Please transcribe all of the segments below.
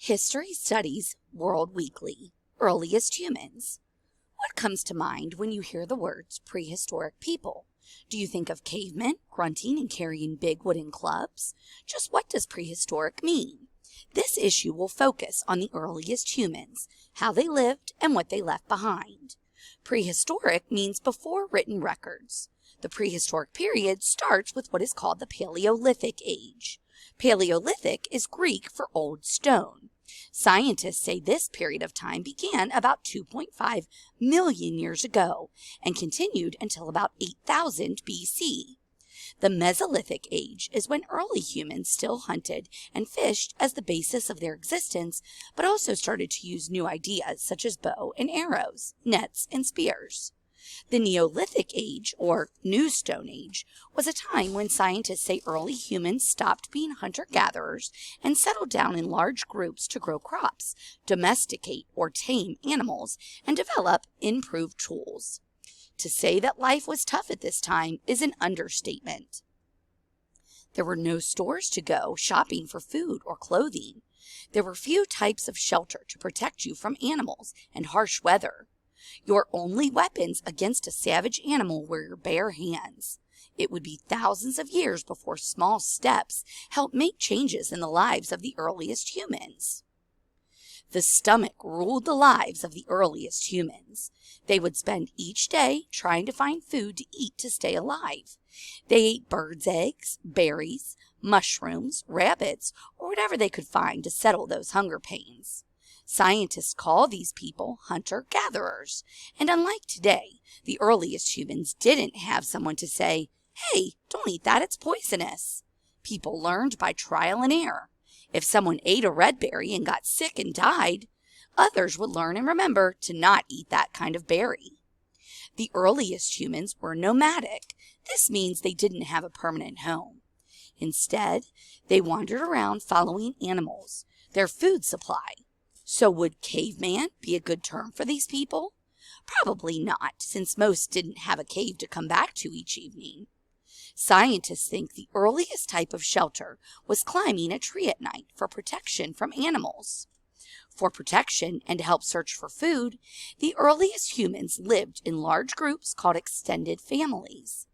History Studies World Weekly, Earliest Humans. What comes to mind when you hear the words prehistoric people? Do you think of cavemen grunting and carrying big wooden clubs? Just what does prehistoric mean? This issue will focus on the earliest humans, how they lived, and what they left behind. Prehistoric means before written records. The prehistoric period starts with what is called the Paleolithic age. Paleolithic is Greek for old stone. Scientists say this period of time began about 2.5 million years ago and continued until about 8,000 BC. The Mesolithic age is when early humans still hunted and fished as the basis of their existence, but also started to use new ideas such as bow and arrows, nets and spears. The Neolithic age, or New Stone Age, was a time when scientists say early humans stopped being hunter-gatherers and settled down in large groups to grow crops, domesticate or tame animals, and develop improved tools. To say that life was tough at this time is an understatement. There were no stores to go shopping for food or clothing. There were few types of shelter to protect you from animals and harsh weather. Your only weapons against a savage animal were your bare hands. It would be thousands of years before small steps helped make changes in the lives of the earliest humans. The stomach ruled the lives of the earliest humans. They would spend each day trying to find food to eat to stay alive. They ate birds' eggs, berries, mushrooms, rabbits, or whatever they could find to settle those hunger pains. Scientists call these people hunter-gatherers, and unlike today, the earliest humans didn't have someone to say, "Hey, don't eat that, it's poisonous." People learned by trial and error. If someone ate a red berry and got sick and died, others would learn and remember to not eat that kind of berry. The earliest humans were nomadic. This means they didn't have a permanent home. Instead, they wandered around following animals, their food supply. So would caveman be a good term for these people? Probably not, since most didn't have a cave to come back to each evening. Scientists think the earliest type of shelter was climbing a tree at night for protection from animals. For protection and to help search for food, the earliest humans lived in large groups called extended families.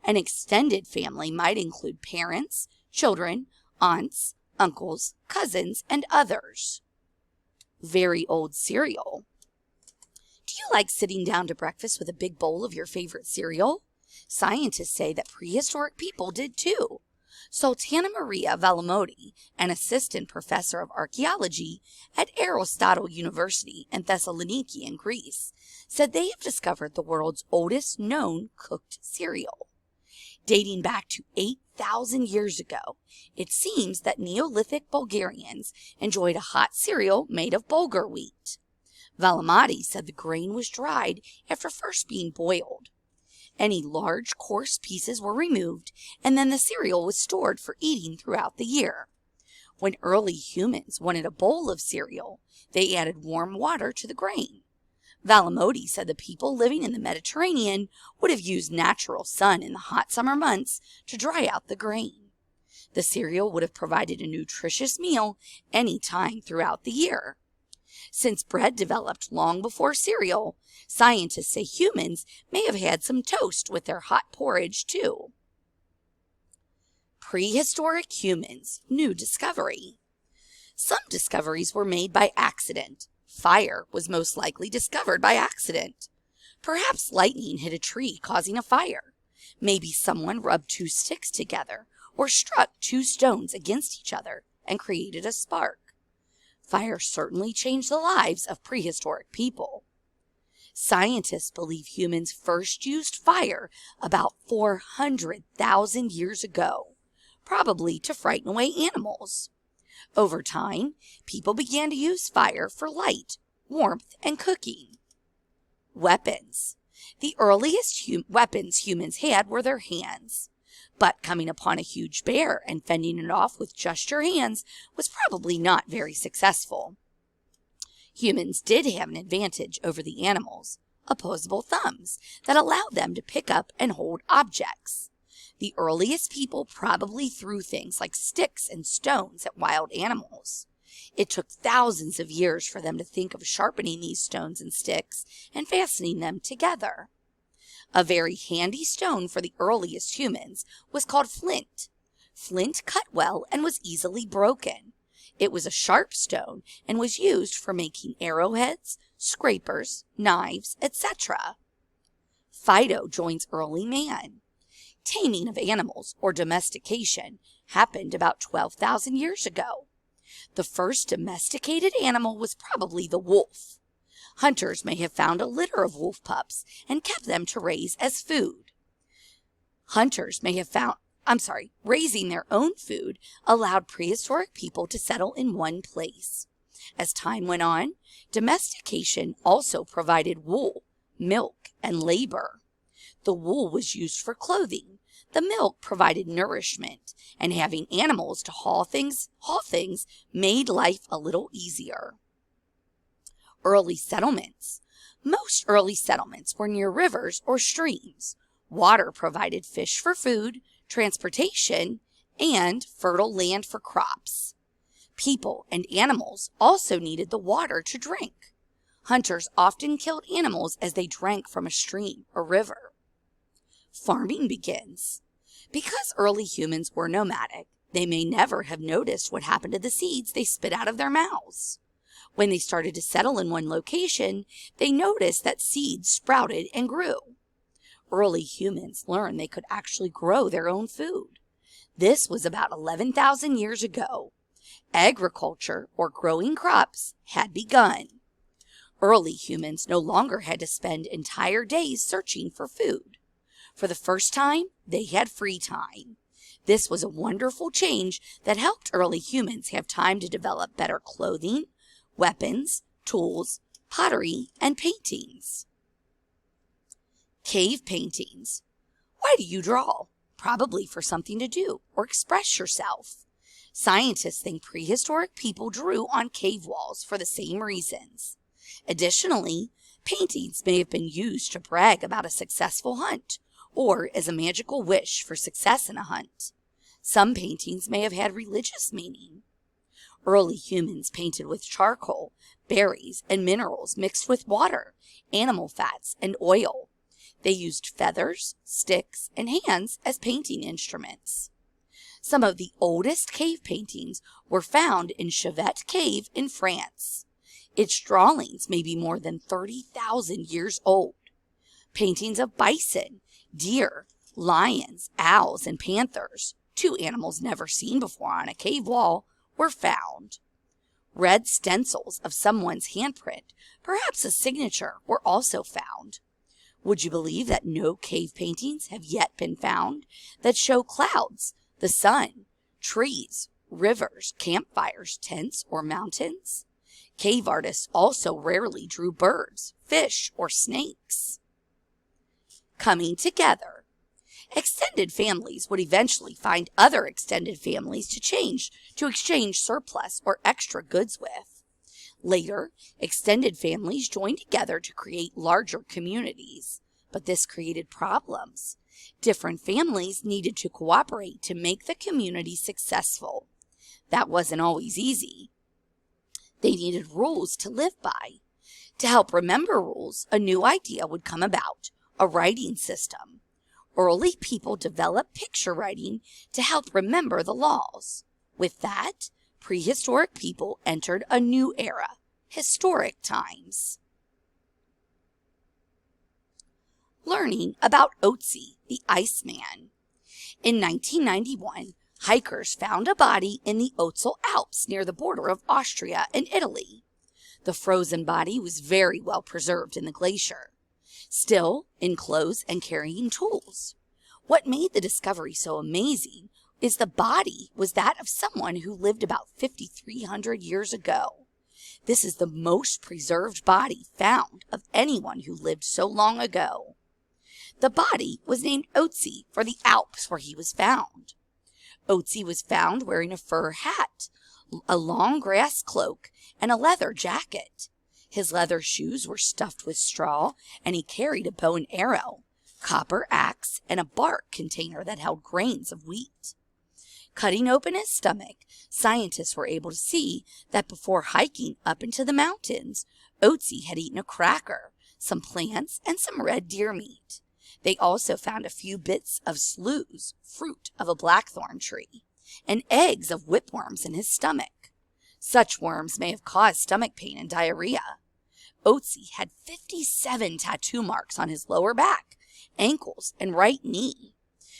An extended family might include parents, children, aunts, uncles, cousins, and others. Very old cereal. Do you like sitting down to breakfast with a big bowl of your favorite cereal? Scientists say that prehistoric people did too. Sultana Maria Valimoti, an assistant professor of archaeology at Aristotle University in Thessaloniki in Greece, said they have discovered the world's oldest known cooked cereal. Dating back to 8,000 years ago, it seems that Neolithic Bulgarians enjoyed a hot cereal made of bulgur wheat. Valimoti said the grain was dried after first being boiled. Any large, coarse pieces were removed, and then the cereal was stored for eating throughout the year. When early humans wanted a bowl of cereal, they added warm water to the grain. Valimoti said the people living in the Mediterranean would have used natural sun in the hot summer months to dry out the grain. The cereal would have provided a nutritious meal any time throughout the year. Since bread developed long before cereal, scientists say humans may have had some toast with their hot porridge too. Prehistoric humans, new discovery. Some discoveries were made by accident. Fire was most likely discovered by accident. Perhaps lightning hit a tree causing a fire. Maybe someone rubbed two sticks together or struck two stones against each other and created a spark. Fire certainly changed the lives of prehistoric people. Scientists believe humans first used fire about 400,000 years ago, probably to frighten away animals. Over time, people began to use fire for light, warmth, and cooking. Weapons. The earliest weapons humans had were their hands. But coming upon a huge bear and fending it off with just your hands was probably not very successful. Humans did have an advantage over the animals, opposable thumbs that allowed them to pick up and hold objects. The earliest people probably threw things like sticks and stones at wild animals. It took thousands of years for them to think of sharpening these stones and sticks and fastening them together. A very handy stone for the earliest humans was called flint. Flint cut well and was easily broken. It was a sharp stone and was used for making arrowheads, scrapers, knives, etc. Fido joins early man. Taming of animals, or domestication, happened about 12,000 years ago. The first domesticated animal was probably the wolf. Hunters may have found a litter of wolf pups and kept them to raise as food. Raising their own food allowed prehistoric people to settle in one place. As time went on, domestication also provided wool, milk, and labor. The wool was used for clothing. The milk provided nourishment, and having animals to haul things made life a little easier. Early settlements. Most early settlements were near rivers or streams. Water provided fish for food, transportation, and fertile land for crops. People and animals also needed the water to drink. Hunters often killed animals as they drank from a stream or river. Farming begins. Because early humans were nomadic, they may never have noticed what happened to the seeds they spit out of their mouths. When they started to settle in one location, they noticed that seeds sprouted and grew. Early humans learned they could actually grow their own food. This was about 11,000 years ago. Agriculture, or growing crops, had begun. Early humans no longer had to spend entire days searching for food. For the first time, they had free time. This was a wonderful change that helped early humans have time to develop better clothing, weapons, tools, pottery, and paintings. Cave paintings. Why do you draw? Probably for something to do or express yourself. Scientists think prehistoric people drew on cave walls for the same reasons. Additionally, paintings may have been used to brag about a successful hunt or as a magical wish for success in a hunt. Some paintings may have had religious meaning. Early humans painted with charcoal, berries, and minerals mixed with water, animal fats, and oil. They used feathers, sticks, and hands as painting instruments. Some of the oldest cave paintings were found in Chauvet Cave in France. Its drawings may be more than 30,000 years old. Paintings of bison, deer, lions, owls, and panthers, two animals never seen before on a cave wall, were found. Red stencils of someone's handprint, perhaps a signature, were also found. Would you believe that no cave paintings have yet been found that show clouds, the sun, trees, rivers, campfires, tents, or mountains? Cave artists also rarely drew birds, fish, or snakes. Coming together. Extended families would eventually find other extended families to exchange surplus or extra goods with. Later, extended families joined together to create larger communities, but this created problems. Different families needed to cooperate to make the community successful. That wasn't always easy. They needed rules to live by. To help remember rules, a new idea would come about, a writing system. Early people developed picture writing to help remember the laws. With that, prehistoric people entered a new era, historic times. Learning about Otzi, the Iceman. In 1991, hikers found a body in the Ötztal Alps near the border of Austria and Italy. The frozen body was very well preserved in the glacier, still enclosed and carrying tools. What made the discovery so amazing is the body was that of someone who lived about 5,300 years ago. This is the most preserved body found of anyone who lived so long ago. The body was named Otzi for the Alps where he was found. Otzi was found wearing a fur hat, a long grass cloak, and a leather jacket. His leather shoes were stuffed with straw, and he carried a bow and arrow, copper axe, and a bark container that held grains of wheat. Cutting open his stomach, scientists were able to see that before hiking up into the mountains, Otzi had eaten a cracker, some plants, and some red deer meat. They also found a few bits of slews, fruit of a blackthorn tree, and eggs of whipworms in his stomach. Such worms may have caused stomach pain and diarrhea. Otzi had 57 tattoo marks on his lower back, ankles, and right knee.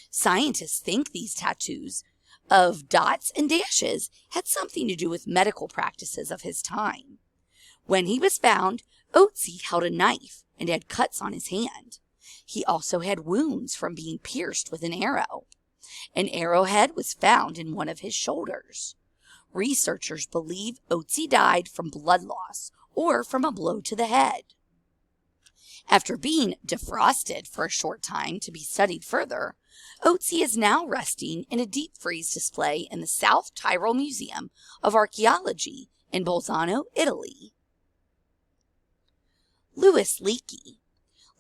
Scientists think these tattoos of dots and dashes had something to do with medical practices of his time. When he was found, Otzi held a knife and had cuts on his hand. He also had wounds from being pierced with an arrow. An arrowhead was found in one of his shoulders. Researchers believe Otzi died from blood loss or from a blow to the head. After being defrosted for a short time to be studied further, Otzi is now resting in a deep freeze display in the South Tyrol Museum of Archaeology in Bolzano, Italy. Louis Leakey.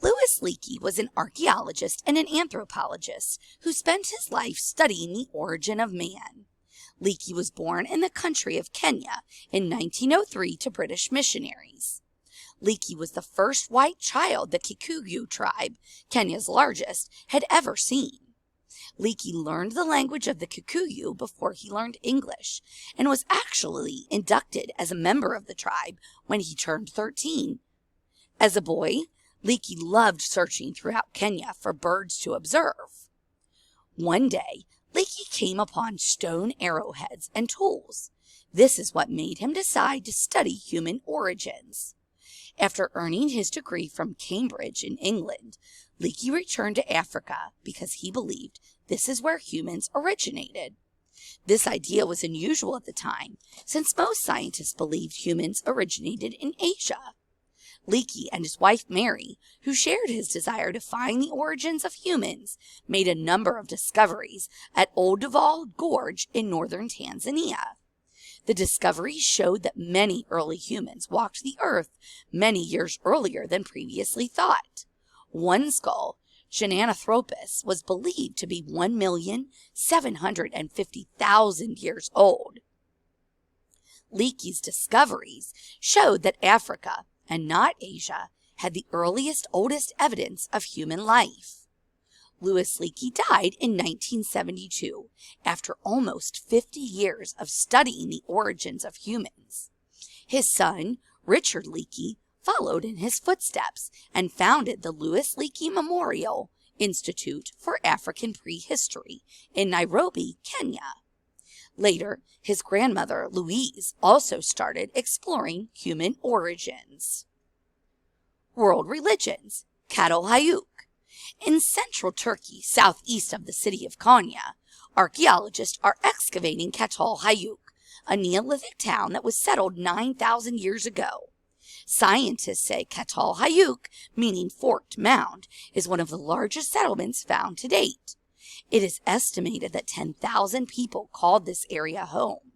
Louis Leakey was an archaeologist and an anthropologist who spent his life studying the origin of man. Leakey was born in the country of Kenya in 1903 to British missionaries. Leakey was the first white child the Kikuyu tribe, Kenya's largest, had ever seen. Leakey learned the language of the Kikuyu before he learned English, and was actually inducted as a member of the tribe when he turned 13. As a boy, Leakey loved searching throughout Kenya for birds to observe. One day, Leakey came upon stone arrowheads and tools. This is what made him decide to study human origins. After earning his degree from Cambridge in England, Leakey returned to Africa because he believed this is where humans originated. This idea was unusual at the time, since most scientists believed humans originated in Asia. Leakey and his wife Mary, who shared his desire to find the origins of humans, made a number of discoveries at Olduvai Gorge in northern Tanzania. The discoveries showed that many early humans walked the earth many years earlier than previously thought. One skull, Giganothropus, was believed to be 1,750,000 years old. Leakey's discoveries showed that Africa, and not Asia, had the oldest evidence of human life. Louis Leakey died in 1972 after almost 50 years of studying the origins of humans. His son, Richard Leakey, followed in his footsteps and founded the Louis Leakey Memorial Institute for African Prehistory in Nairobi, Kenya. Later, his grandmother, Louise, also started exploring human origins. World religions. Çatalhöyük. In central Turkey, southeast of the city of Konya, archaeologists are excavating Çatalhöyük, a Neolithic town that was settled 9,000 years ago. Scientists say Çatalhöyük, meaning forked mound, is one of the largest settlements found to date. It is estimated that 10,000 people called this area home.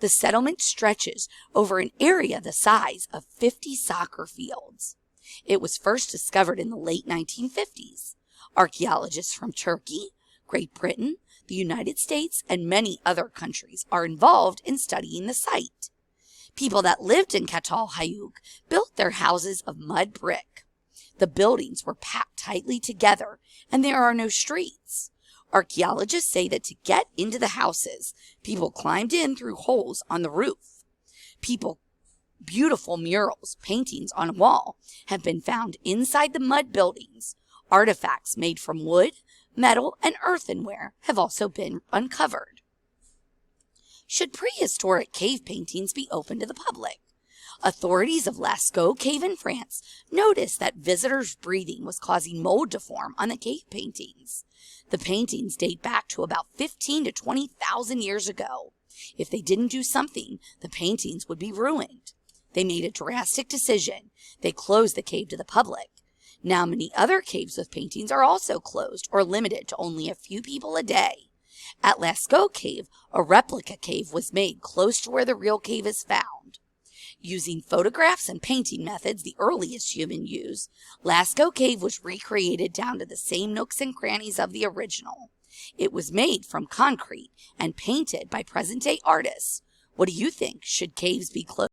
The settlement stretches over an area the size of 50 soccer fields. It was first discovered in the late 1950s. Archaeologists from Turkey, Great Britain, the United States, and many other countries are involved in studying the site. People that lived in Çatalhöyük built their houses of mud brick. The buildings were packed tightly together, and there are no streets. Archaeologists say that to get into the houses, people climbed in through holes on the roof. Beautiful murals, paintings on a wall, have been found inside the mud buildings. Artifacts made from wood, metal, and earthenware have also been uncovered. Should prehistoric cave paintings be open to the public? Authorities of Lascaux Cave in France noticed that visitors' breathing was causing mold to form on the cave paintings. The paintings date back to about 15 to 20,000 years ago. If they didn't do something, the paintings would be ruined. They made a drastic decision. They closed the cave to the public. Now many other caves with paintings are also closed or limited to only a few people a day. At Lascaux Cave, a replica cave was made close to where the real cave is found. Using photographs and painting methods the earliest human used, Lascaux Cave was recreated down to the same nooks and crannies of the original. It was made from concrete and painted by present-day artists. What do you think? Should caves be closed?